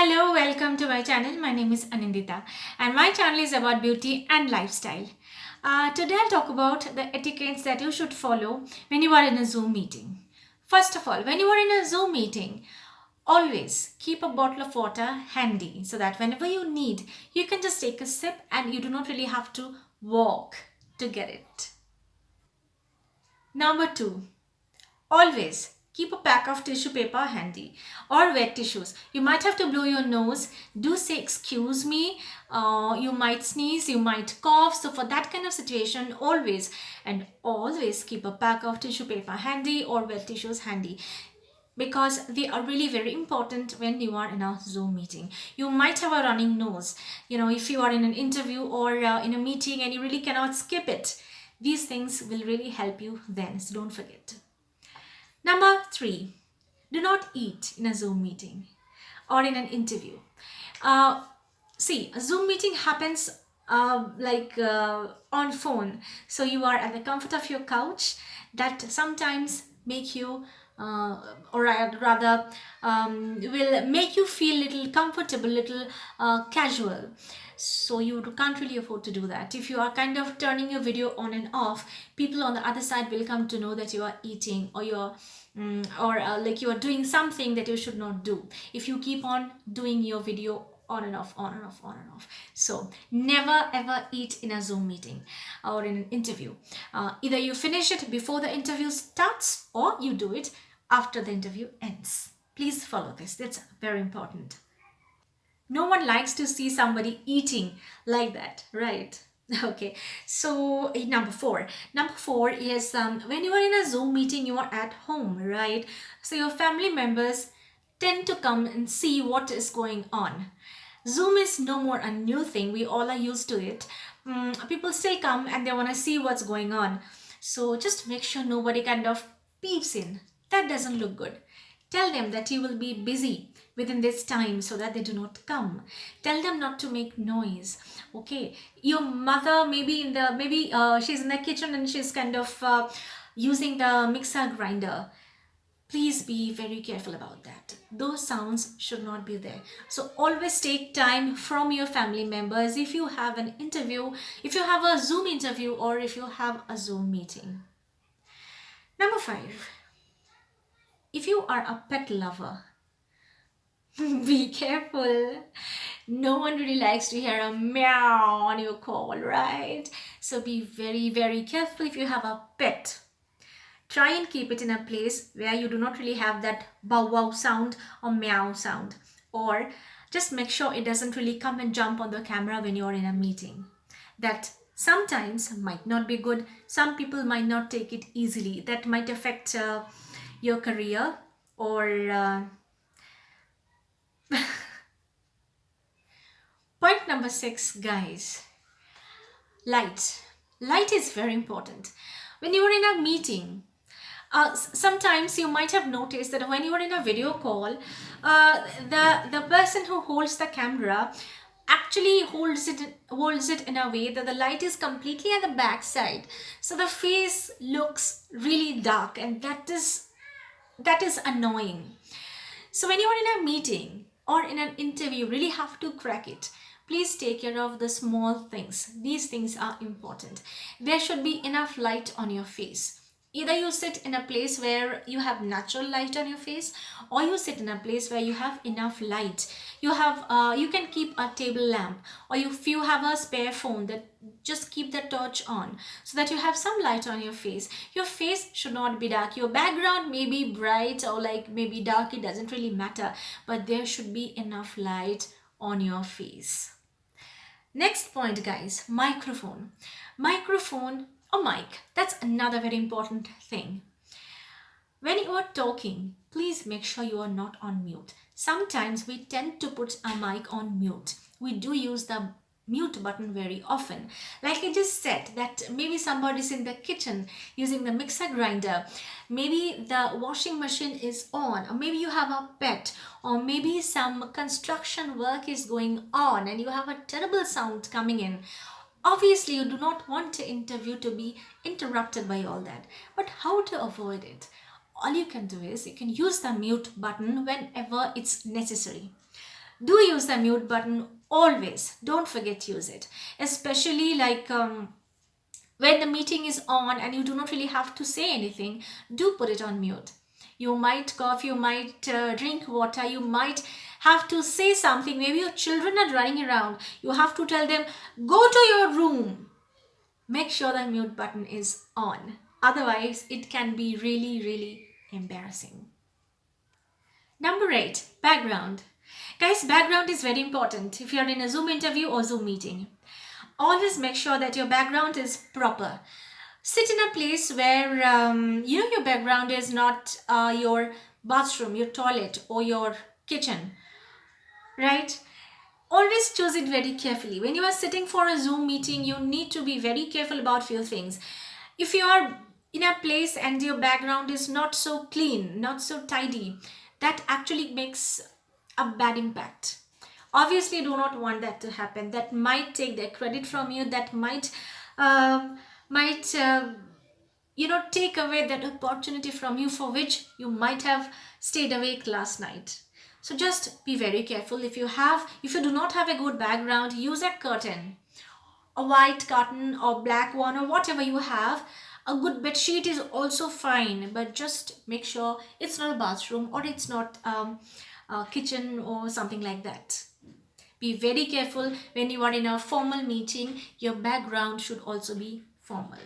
Hello, welcome to my channel. My name is Anindita and my channel is about beauty and lifestyle. Today I'll talk about the etiquettes that you should follow when you are in a Zoom meeting. First of all, when you are in a Zoom meeting, always keep a bottle of water handy so that whenever you need, you can just take a sip and you do not really have to walk to get it. Number two, always keep a pack of tissue paper handy or wet tissues. You might have to blow your nose. Do say excuse me. You might sneeze, you might cough. So for that kind of situation, always keep a pack of tissue paper handy or wet tissues handy, because they are really very important when you are in a Zoom meeting. You might have a running nose, if you are in an interview or in a meeting and you really cannot skip it. These things will really help you then, so don't forget. Number three, do not eat in a Zoom meeting or in an interview. Uh, See, a Zoom meeting happens on phone. So you are at the comfort of your couch. That sometimes make you, or rather, will make you feel little comfortable, little casual. So you can't really afford to do that. If you are kind of turning your video on and off, people on the other side will come to know that you are eating or you're like you are doing something that you should not do if you keep on doing your video on and off, on and off, on and off. So never ever eat in a Zoom meeting or in an interview. Either you finish it before the interview starts or you do it after the interview ends. Please follow this. That's very important. No one likes to see somebody eating like that, right? Okay, so number four. Number four is when you are in a Zoom meeting, you are at home, right? So your family members tend to come and see what is going on. Zoom is no more a new thing. We all are used to it. People still come and they want to see what's going on. So just make sure nobody kind of peeps in. That doesn't look good. Tell them that you will be busy within this time so that they do not come. Tell them not to make noise. Okay, your mother maybe she's in the kitchen and she's kind of using the mixer grinder. Please be very careful about that. Those sounds should not be there. So always take time from your family members if you have an interview, if you have a Zoom interview, or if you have a Zoom meeting. Number five, if you are a pet lover, be careful. No one really likes to hear a meow on your call, right? So be very, very careful if you have a pet. Try and keep it in a place where you do not really have that bow wow sound or meow sound. Or just make sure it doesn't really come and jump on the camera when you're in a meeting. That sometimes might not be good. Some people might not take it easily. That might affect your career or point number six, guys. Light. Light is very important. When you are in a meeting, sometimes you might have noticed that when you are in a video call, the person who holds the camera actually holds it in a way that the light is completely at the back side, so the face looks really dark, and that is annoying. So when you are in a meeting or in an interview, you really have to crack it. Please take care of the small things. These things are important. There should be enough light on your face. Either you sit in a place where you have natural light on your face, or you sit in a place where you have enough light. You can keep a table lamp, or if you have a spare phone, that just keep the torch on so that you have some light on your face. Your face should not be dark. Your background may be bright or like maybe dark, it doesn't really matter, but there should be enough light on your face. Next point, guys, microphone. Microphone or mic, that's another very important thing. When you are talking, please make sure you are not on mute. Sometimes we tend to put a mic on mute. We do use the mute button very often. Like I just said, that maybe somebody's in the kitchen using the mixer grinder, maybe the washing machine is on, or maybe you have a pet, or maybe some construction work is going on and you have a terrible sound coming in. Obviously, you do not want the interview to be interrupted by all that. But how to avoid it? All you can do is you can use the mute button whenever it's necessary. Do use the mute button always. Don't forget to use it. Especially like when the meeting is on and you do not really have to say anything, do put it on mute. You might cough, you might drink water, you might have to say something. Maybe your children are running around. You have to tell them, go to your room. Make sure the mute button is on. Otherwise, it can be really, really embarrassing. Number 8, background. Guys, background is very important if you're in a Zoom interview or Zoom meeting. Always make sure that your background is proper. Sit in a place where your background is not your bathroom, your toilet, or your kitchen, right? Always choose it very carefully. When you are sitting for a Zoom meeting, you need to be very careful about few things. If you are in a place and your background is not so clean, not so tidy, that actually makes a bad impact. Obviously, do not want that to happen. That might take their credit from you. That might take away that opportunity from you for which you might have stayed awake last night. So just be very careful. If you do not have a good background, use a curtain, a white curtain or black one or whatever you have. A good bed sheet is also fine, but just make sure it's not a bathroom or it's not a kitchen or something like that. Be very careful when you are in a formal meeting. Your background should also be formal.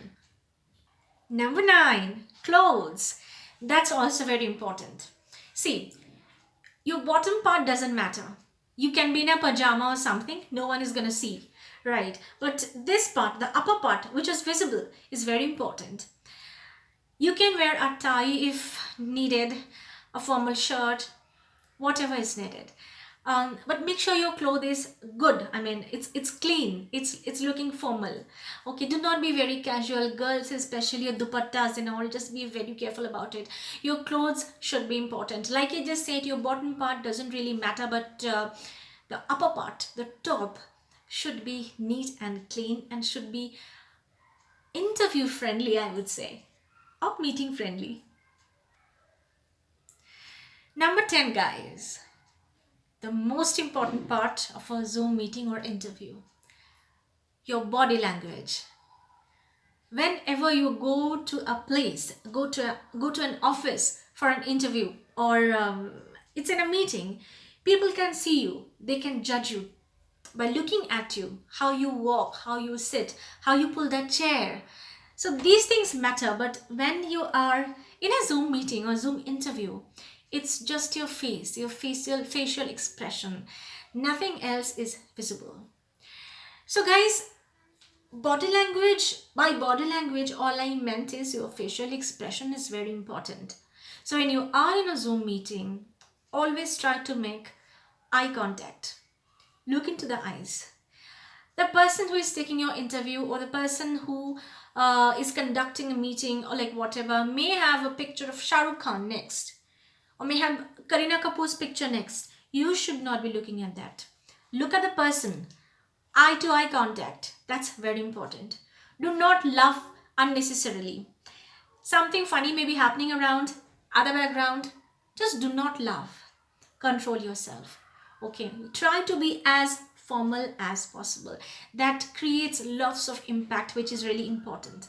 Number 9, clothes. That's also very important. See, your bottom part doesn't matter. You can be in a pajama or something, no one is going to see, right? But this part, the upper part, which is visible, is very important. You can wear a tie if needed, a formal shirt, whatever is needed. But make sure your clothes is good. I mean, it's clean. It's looking formal. Okay, do not be very casual. Girls, especially your dupattas and all, just be very careful about it. Your clothes should be important. Like I just said, your bottom part doesn't really matter, but the upper part, the top, should be neat and clean and should be interview friendly, I would say, or meeting friendly. Number 10, guys. The most important part of a Zoom meeting or interview, your body language. Whenever you go to a place, go to an office for an interview, or it's in a meeting, people can see you, they can judge you by looking at you, how you walk, how you sit, how you pull that chair. So these things matter, but when you are in a Zoom meeting or Zoom interview, it's just your face, your facial expression. Nothing else is visible. So guys, by body language, all I meant is your facial expression is very important. So when you are in a Zoom meeting, always try to make eye contact. Look into the eyes. The person who is taking your interview or the person who is conducting a meeting or like whatever may have a picture of Shah Rukh Khan next, or may have Kareena Kapoor's picture next. You should not be looking at that. Look at the person. Eye to eye contact. That's very important. Do not laugh unnecessarily. Something funny may be happening around, other background. Just do not laugh. Control yourself. Okay. Try to be as formal as possible. That creates lots of impact, which is really important.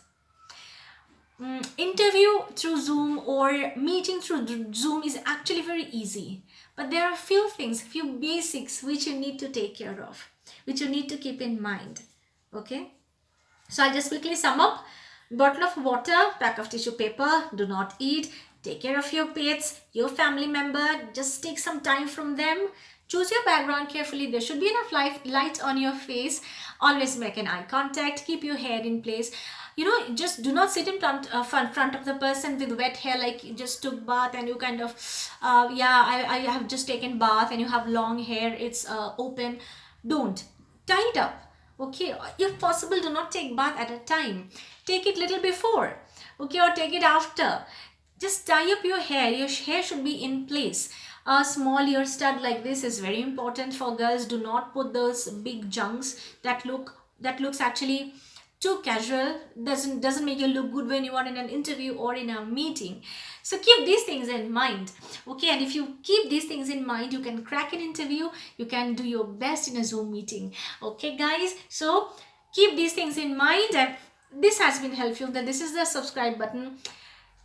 Interview through Zoom or meeting through Zoom is actually very easy, but there are a few things, few basics which you need to take care of, which you need to keep in mind. Okay, so I'll just quickly sum up. Bottle of water, pack of tissue paper, do not eat, take care of your pets, your family member, just take some time from them. Choose your background carefully. There should be enough light on your face. Always make an eye contact. Keep your hair in place. Just do not sit in front of the person with wet hair, like you just took bath and you kind of, I have just taken bath and you have long hair. It's open. Don't. Tie it up. Okay. If possible, do not take bath at a time. Take it little before. Okay. Or take it after. Just tie up your hair. Your hair should be in place. A small ear stud like this is very important for girls. Do not put those big junks that looks actually too casual doesn't make you look good when you are in an interview or in a meeting. So keep these things in mind, okay? And if you keep these things in mind, you can crack an interview, you can do your best in a Zoom meeting, okay guys? So keep these things in mind. And this has been helpful, then this is the subscribe button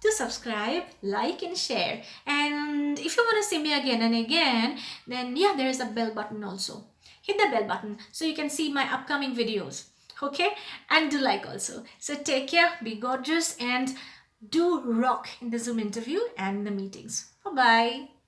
to subscribe, like and share. And if you want to see me again and again, then yeah, there is a bell button also. Hit the bell button so you can see my upcoming videos, okay? And do like also. So take care, be gorgeous, and do rock in the Zoom interview and the meetings. Bye bye.